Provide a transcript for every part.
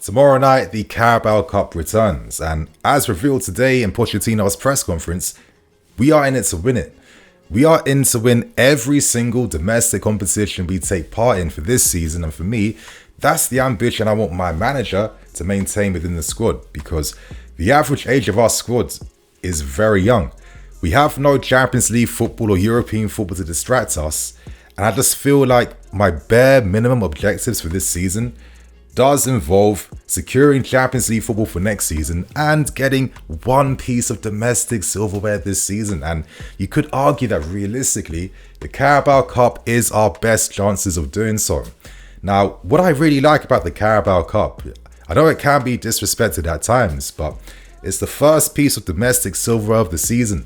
Tomorrow night, the Carabao Cup returns, and as revealed today in Pochettino's press conference, we are in it to win it. We are in to win every single domestic competition we take part in for this season, and for me, that's the ambition I want my manager to maintain within the squad, because the average age of our squad is very young. We have no Champions League football or European football to distract us, and I just feel like my bare minimum objectives for this season does involve securing Champions League football for next season and getting one piece of domestic silverware this season. And you could argue that realistically, the Carabao Cup is our best chances of doing so. Now, what I really like about the Carabao Cup, I know it can be disrespected at times, but it's the first piece of domestic silverware of the season.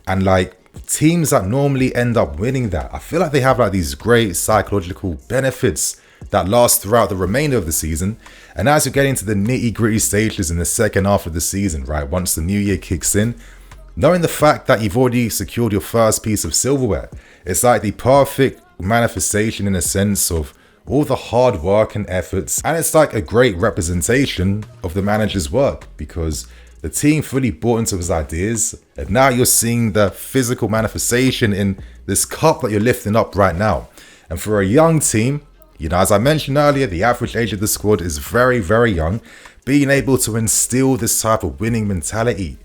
And like teams that normally end up winning that, I feel like they have like these great psychological benefits that last throughout the remainder of the season. And as you get into the nitty-gritty stages in the second half of the season, right, once the new year kicks in, knowing the fact that you've already secured your first piece of silverware, it's like the perfect manifestation in a sense of all the hard work and efforts, and it's like a great representation of the manager's work, because the team fully bought into his ideas, and now you're seeing the physical manifestation in this cup that you're lifting up right now. And for a young team, you know, as I mentioned earlier, the average age of the squad is very, very young. Being able to instill this type of winning mentality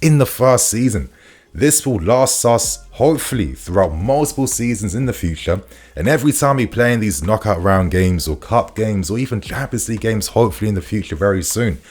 in the first season, this will last us hopefully throughout multiple seasons in the future. And every time we play in these knockout round games or cup games or even Champions League games, hopefully in the future very soon,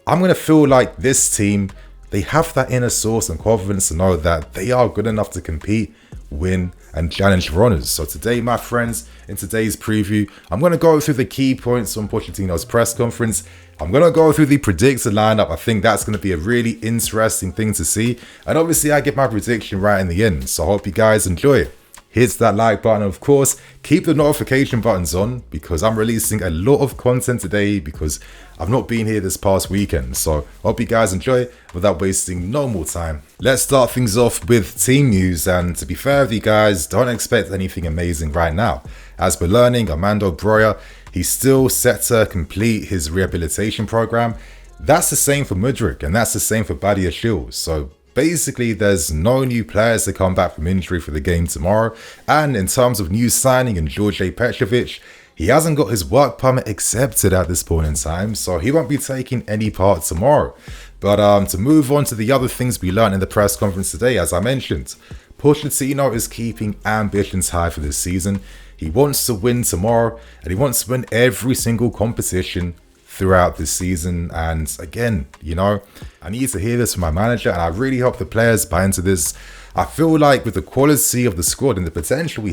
I'm going to feel like this team, they have that inner source and confidence to know that they are good enough to compete, win and challenge for honours. So today, my friends, in today's preview, I'm going to go through the key points from Pochettino's press conference. I'm going to go through the predicted lineup. I think that's going to be a really interesting thing to see. And obviously, I get my prediction right in the end. So I hope you guys enjoy it. Hit that like button, of course. Keep the notification buttons on, because I'm releasing a lot of content today because I've not been here this past weekend. So hope you guys enjoy it without wasting no more time. Let's start things off with team news. And to be fair with you guys, don't expect anything amazing right now. As we're learning, Armando Broja, he's still set to complete his rehabilitation program. That's the same for Mudryk, and that's the same for Badiashile. So basically, there's no new players to come back from injury for the game tomorrow. And in terms of new signing in George Petrovic, he hasn't got his work permit accepted at this point in time, so he won't be taking any part tomorrow. But to move on to the other things we learned in the press conference today, as I mentioned, Pochettino is keeping ambitions high for this season. He wants to win tomorrow, and he wants to win every single competition throughout this season. And again, you know, I need to hear this from my manager, and I really hope the players buy into this. I feel like with the quality of the squad and the potential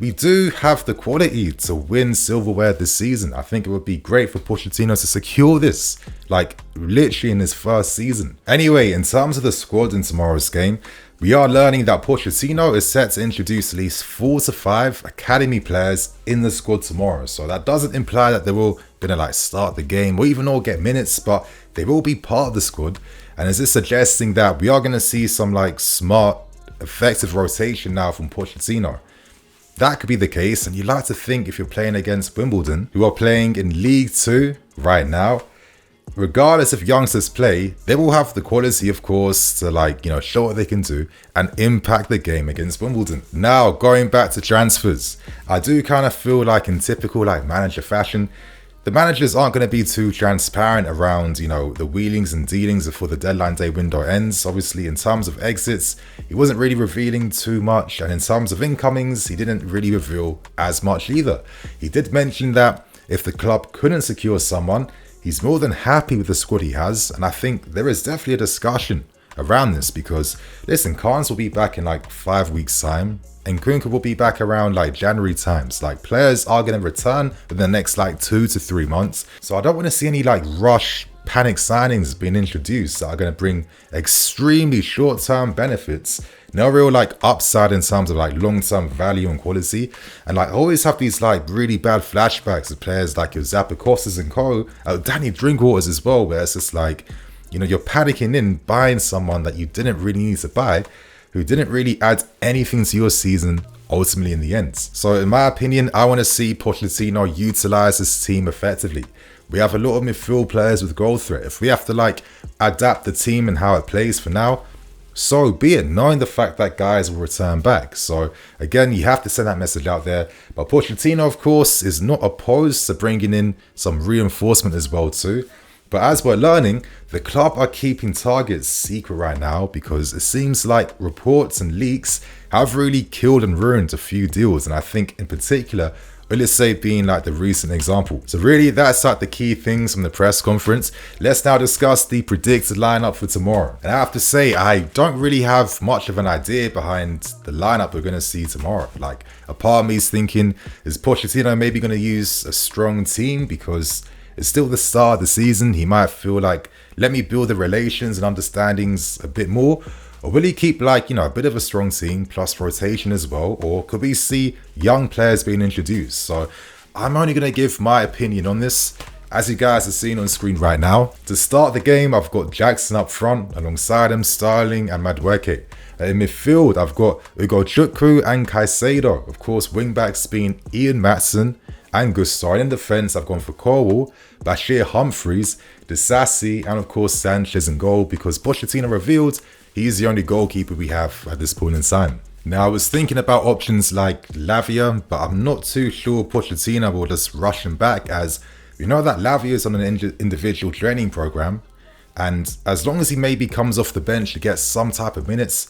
we do have the quality to win silverware this season. I think it would be great for Pochettino to secure this, like literally in his first season. Anyway, in terms of the squad in tomorrow's game, we are learning that Pochettino is set to introduce at least 4 to 5 academy players in the squad tomorrow. So that doesn't imply that they're all gonna like start the game or even all get minutes, but they will be part of the squad. And is this suggesting that we are gonna see some like smart, effective rotation now from Pochettino? That could be the case, and you'd like to think if you're playing against Wimbledon, who are playing in League 2 right now, regardless if youngsters play, they will have the quality, of course, to like, you know, show what they can do and impact the game against Wimbledon. Now, going back to transfers, I do kind of feel like in typical like manager fashion, the managers aren't going to be too transparent around, you know, the wheelings and dealings before the deadline day window ends. Obviously, in terms of exits, he wasn't really revealing too much. And in terms of incomings, he didn't really reveal as much either. He did mention that if the club couldn't secure someone, he's more than happy with the squad he has. And I think there is definitely a discussion around this, because listen, Carnes will be back in like 5 weeks time, and Kunku will be back around like January times. Like players are going to return in the next like 2 to 3 months. So I don't want to see any like rush panic signings being introduced that are going to bring extremely short-term benefits, no real like upside in terms of like long-term value and quality. And like I always have these like really bad flashbacks of players like your Zappacosta's and co, Danny Drinkwaters as well, where it's just like, you know, you're panicking in buying someone that you didn't really need to buy, who didn't really add anything to your season ultimately in the end. So in my opinion, I want to see Pochettino utilize this team effectively. We have a lot of midfield players with goal threat. If we have to like adapt the team and how it plays for now, so be it, knowing the fact that guys will return back. So again, you have to send that message out there. But Pochettino, of course, is not opposed to bringing in some reinforcement as well too. But as we're learning, the club are keeping targets secret right now because it seems like reports and leaks have really killed and ruined a few deals. And I think in particular, Olise being like the recent example. So really, that's like the key things from the press conference. Let's now discuss the predicted lineup for tomorrow. And I have to say, I don't really have much of an idea behind the lineup we're going to see tomorrow. Like, a part of me is thinking, is Pochettino maybe going to use a strong team because it's still the start of the season? He might feel like, let me build the relations and understandings a bit more. Or will he keep like, a bit of a strong team plus rotation as well? Or could we see young players being introduced? So I'm only going to give my opinion on this, as you guys are seeing on screen right now. To start the game, I've got Jackson up front, alongside him Sterling and Madueke. In midfield, I've got Ugochukwu and Caicedo. Of course, wing-backs being Ian Maatsen and Gusto. In defence, I've gone for Corwell, Bashir Humphreys, Disasi, and of course Sanchez in goal, because Pochettino revealed he's the only goalkeeper we have at this point in time. Now, I was thinking about options like LAVIA, but I'm not too sure Pochettino will just rush him back, as we know that LAVIA is on an individual training program, and as long as he maybe comes off the bench to get some type of minutes,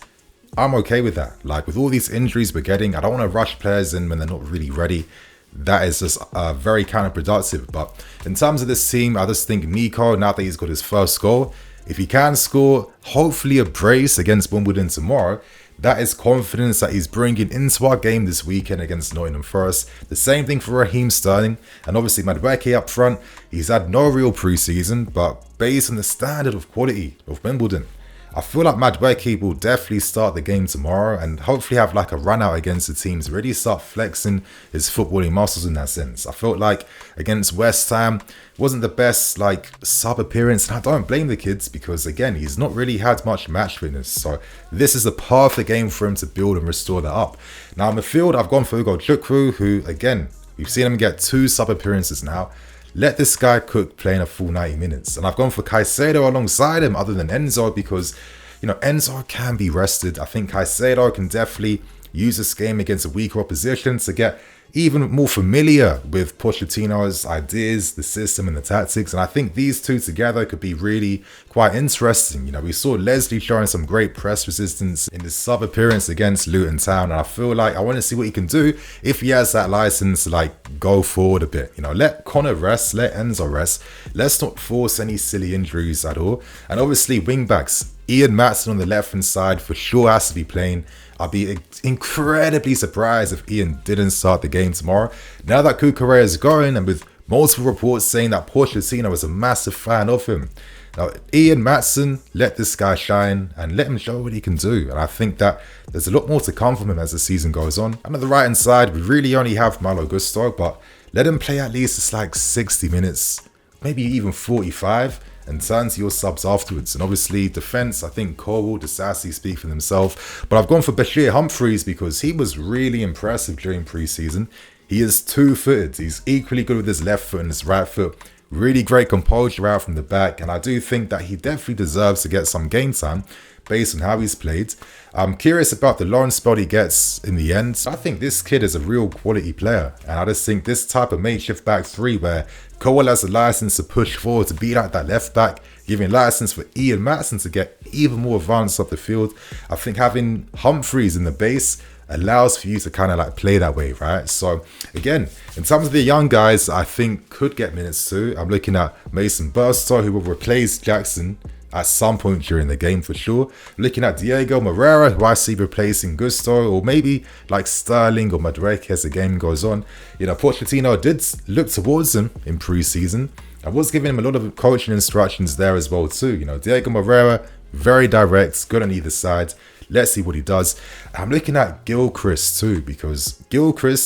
I'm okay with that. Like, with all these injuries we're getting, I don't want to rush players in when they're not really ready. That is just very counterproductive. But in terms of this team, I just think Nico, now that he's got his first goal, if he can score, hopefully a brace against Wimbledon tomorrow, that is confidence that he's bringing into our game this weekend against Nottingham Forest. The same thing for Raheem Sterling, and obviously Madueke up front. He's had no real pre-season, but based on the standard of quality of Wimbledon, I feel like Madueke will definitely start the game tomorrow and hopefully have like a run out against the teams, really start flexing his footballing muscles in that sense. I felt like against West Ham wasn't the best like sub appearance, and I don't blame the kids because again, he's not really had much match fitness. So this is the perfect game for him to build and restore that up. Now in midfield, I've gone for Ugochukwu, who again, we've seen him get 2 sub appearances now. Let this guy cook playing a full 90 minutes. And I've gone for Caicedo alongside him other than Enzo because, Enzo can be rested. I think Caicedo can definitely use this game against a weaker opposition to get even more familiar with Pochettino's ideas, the system and the tactics. And I think these two together could be really quite interesting. We saw Leslie showing some great press resistance in his sub appearance against Luton Town. And I feel like I want to see what he can do if he has that license to like go forward a bit. Let Connor rest, let Enzo rest. Let's not force any silly injuries at all. And obviously wing backs, Ian Maatsen on the left hand side for sure has to be playing. I'll be incredibly surprised if Ian didn't start the game tomorrow. Now that Cucurella is going, and with multiple reports saying that Pochettino is a massive fan of him. Now, Ian Maatsen, let this guy shine and let him show what he can do. And I think that there's a lot more to come from him as the season goes on. And on the right hand side, we really only have Malo Gusto, but let him play at least it's like 60 minutes, maybe even 45. And turn to your subs afterwards. And obviously defense, I think Corwell, Disasi speak for themselves. But I've gone for Bashir Humphreys because he was really impressive during pre-season. He is 2-footed. He's equally good with his left foot and his right foot. Really great composure out from the back. And I do think that he definitely deserves to get some game time based on how he's played. I'm curious about the loan spell he gets in the end. I think this kid is a real quality player. And I just think this type of makeshift back three where Cole has a license to push forward to beat out that left back, giving license for Ian Maatsen to get even more advanced up the field. I think having Humphreys in the base allows for you to kind of like play that way, right? So again, in terms of the young guys, I think could get minutes too. I'm looking at Mason Burstow, who will replace Jackson at some point during the game for sure. Looking at Diego Moreira, who I see replacing Gusto, or maybe like Sterling or Madueke as the game goes on. Pochettino did look towards him in pre-season. I was giving him a lot of coaching instructions there as well too. Diego Moreira, very direct, good on either side. Let's see what he does. I'm looking at Gilchrist too, because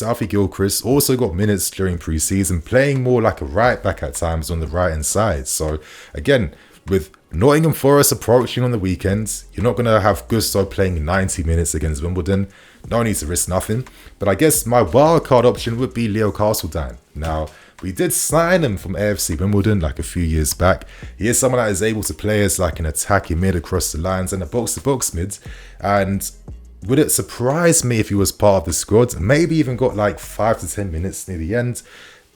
Alfie Gilchrist also got minutes during pre-season, playing more like a right back at times on the right hand side. So again, with Nottingham Forest approaching on the weekends, you're not going to have Gusto playing 90 minutes against Wimbledon. No need to risk nothing. But I guess my wildcard option would be Leo Castledine. Now, We did sign him from AFC Wimbledon like a few years back. He is someone that is able to play as like an attacking mid across the lines and a box-to-box mid. And would it surprise me if he was part of the squad? Maybe even got like 5 to 10 minutes near the end.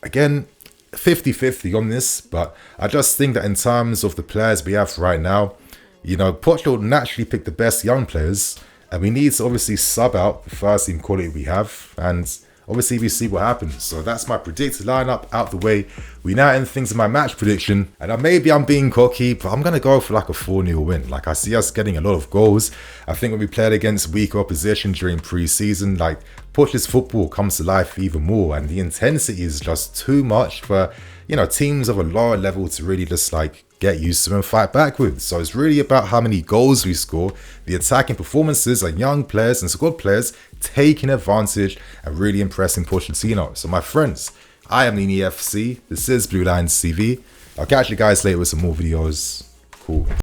Again, 50-50 on this, but I just think that in terms of the players we have right now, you know, POCH will naturally pick the best young players, and we need to obviously sub out the first team quality we have, and obviously we see what happens. So that's my predicted lineup out the way. We now end things in my match prediction, and maybe I'm being cocky, but I'm going to go for like a 4-0 win. Like, I see us getting a lot of goals. I think when we played against weaker opposition during pre-season, like, POCH's football comes to life even more, and the intensity is just too much for, you know, teams of a lower level to really just like get used to and fight back with. So it's really about how many goals we score, the attacking performances and young players and squad players taking advantage and really impressing Pochettino. So my friends, I am Nini FC. This is Blue Lions TV. I'll catch you guys later with some more videos. Cool.